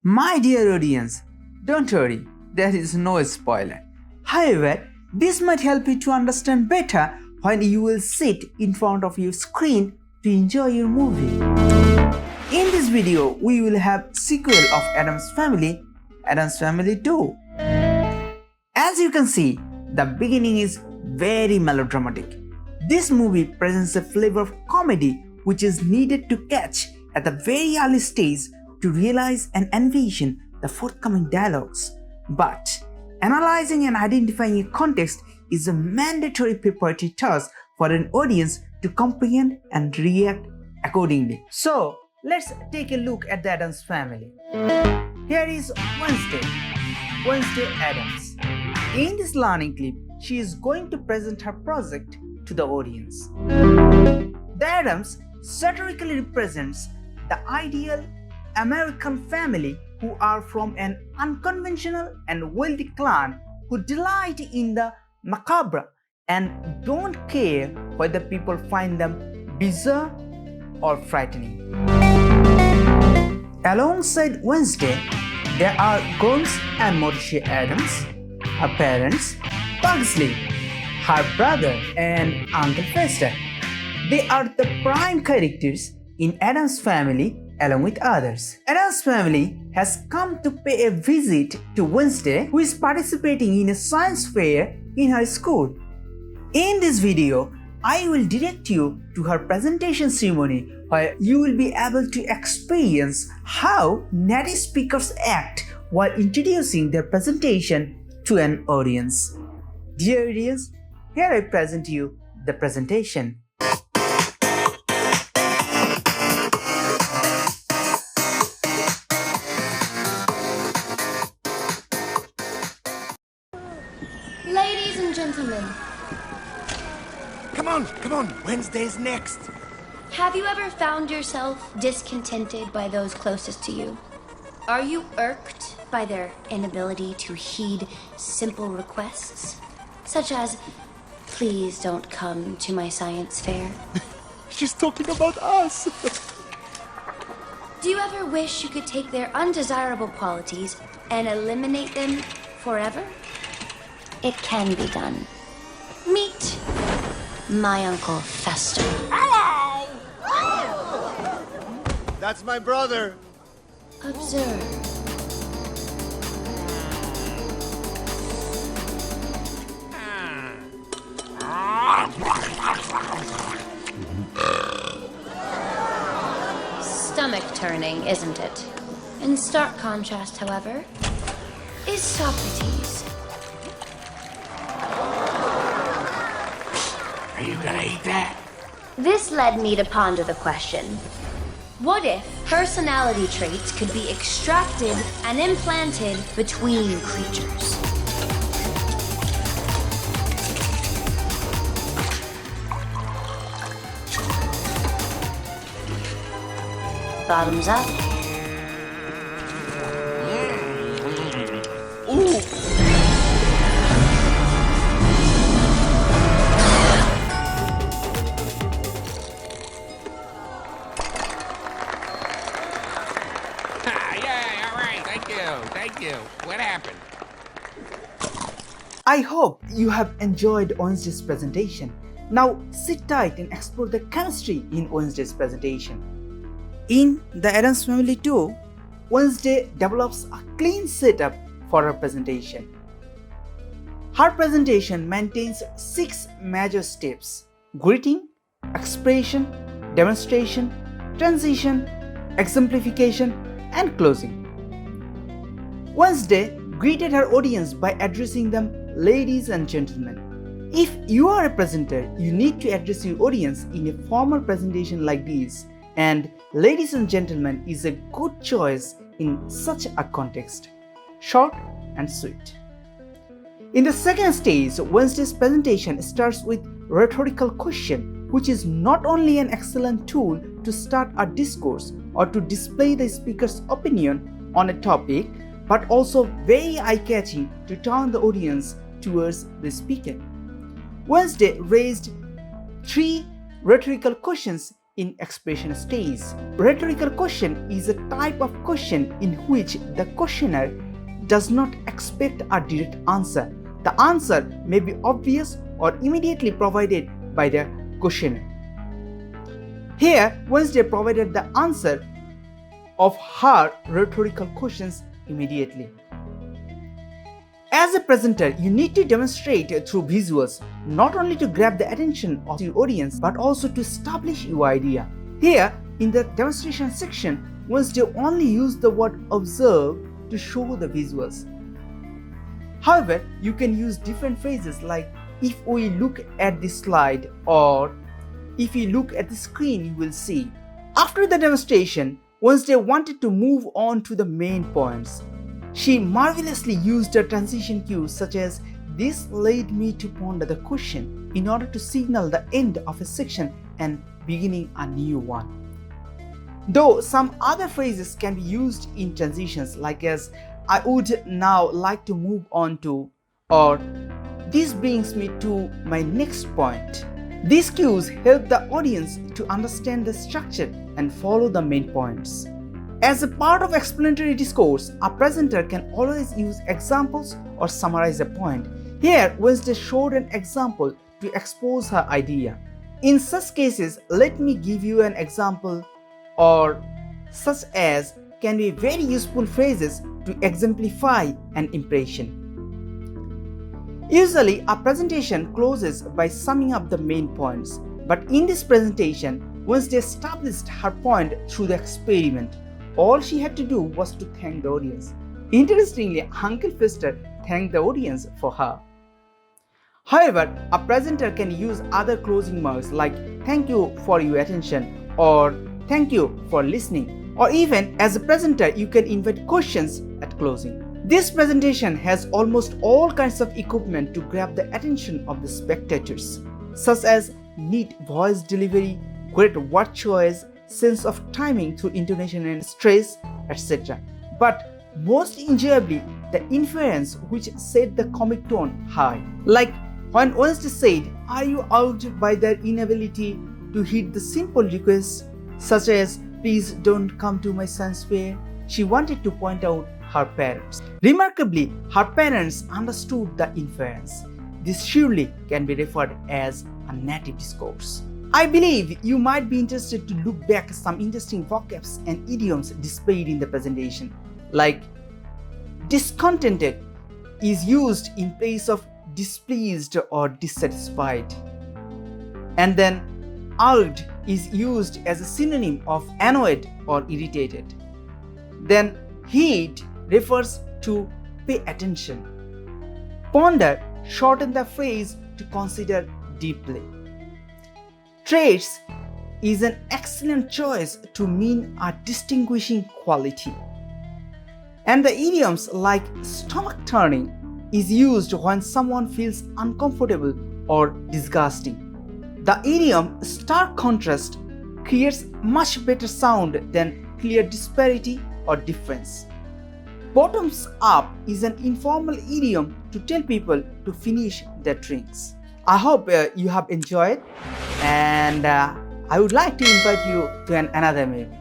My dear audience, don't worry, there is no spoiler. However, this might help you to understand better when you will sit in front of your screen to enjoy your movie. In this video, we will have sequel of Addams Family, Addams Family 2. As you can see, the beginning is very melodramatic. This movie presents a flavor of comedy which is needed to catch at the very early stage to realize and envision the forthcoming dialogues. But analyzing and identifying a context is a mandatory preparatory task for an audience to comprehend and react accordingly. So, let's take a look at the Addams Family. Here is Wednesday Addams. In this learning clip, she is going to present her project to the audience. The Addams satirically represents the ideal American family who are from an unconventional and wealthy clan who delight in the macabre and don't care whether people find them bizarre or frightening. Alongside Wednesday, there are Golmes and Morticia Addams, her parents, Pugsley, her brother, and Uncle Fester. They are the prime characters in Addams Family along with others. Addams Family has come to pay a visit to Wednesday, who is participating in a science fair in her school. In this video, I will direct you to her presentation ceremony where you will be able to experience how native speakers act while introducing their presentation to an audience. Dear audience, here I present you the presentation. Ladies and gentlemen, Come on, Wednesday's next. have you ever found yourself discontented by those closest to you? Are you irked by their inability to heed simple requests, such as, please don't come to my science fair? She's talking about us. Do you ever wish you could take their undesirable qualities and eliminate them forever? It can be done. Meet my Uncle Fester. Hello! That's my brother. Observe. Stomach turning, isn't it? In stark contrast, however, is Socrates. Are you gonna eat that? This led me to ponder the question, what if personality traits could be extracted and implanted between creatures? Bottoms up. Ooh! Yeah, all right. Thank you. What happened? I hope you have enjoyed Wednesday's presentation. Now sit tight and explore the chemistry in Wednesday's presentation. In the Addams Family 2, Wednesday develops a clean setup for her presentation. Her presentation maintains 6 major steps: greeting, expression, demonstration, transition, exemplification, and closing. Wednesday greeted her audience by addressing them ladies and gentlemen. If you are a presenter, you need to address your audience in a formal presentation like this, and ladies and gentlemen is a good choice in such a context. Short and sweet. In the second stage, Wednesday's presentation starts with rhetorical question, which is not only an excellent tool to start a discourse or to display the speaker's opinion on a topic, but also very eye-catching to turn the audience towards the speaker. Wednesday raised 3 rhetorical questions in expression stage. Rhetorical question is a type of question in which the questioner does not expect a direct answer. The answer may be obvious or immediately provided by the questioner. Here, Wednesday provided the answer of her rhetorical questions immediately. As a presenter, you need to demonstrate through visuals, not only to grab the attention of your audience, but also to establish your idea. Here, in the demonstration section, Wednesday only used the word observe to show the visuals. However, you can use different phrases like if we look at this slide or if you look at the screen, you will see. After the demonstration, Wednesday wanted to move on to the main points. She marvelously used a transition cue such as this led me to ponder the question in order to signal the end of a section and beginning a new one. Though some other phrases can be used in transitions like as I would now like to move on to or this brings me to my next point. These cues help the audience to understand the structure and follow the main points. As a part of explanatory discourse, a presenter can always use examples or summarize a point. Here, Wednesday showed an example to expose her idea. In such cases, let me give you an example or such as can be very useful phrases to exemplify an impression. Usually, a presentation closes by summing up the main points, but in this presentation, Wednesday established her point through the experiment. All she had to do was to thank the audience. Interestingly, Uncle Fester thanked the audience for her. However, a presenter can use other closing marks like thank you for your attention or thank you for listening, or even as a presenter, you can invite questions at closing. This presentation has almost all kinds of equipment to grab the attention of the spectators, such as neat voice delivery, great word choice, sense of timing through intonation and stress, etc. But most enjoyably, the inference which set the comic tone high. Like when Wednesday said, "Are you out by their inability to heed the simple requests, such as please don't come to my science fair?" She wanted to point out her parents. Remarkably, her parents understood the inference. This surely can be referred as a native discourse. I believe you might be interested to look back at some interesting vocabs and idioms displayed in the presentation, like discontented is used in place of displeased or dissatisfied, and then irked is used as a synonym of annoyed or irritated. Then heed refers to pay attention. Ponder shortened the phrase to consider deeply. Traits is an excellent choice to mean a distinguishing quality. And the idioms like stomach turning is used when someone feels uncomfortable or disgusting. The idiom stark contrast creates much better sound than clear disparity or difference. Bottoms up is an informal idiom to tell people to finish their drinks. I hope you have enjoyed, and I would like to invite you to another movie.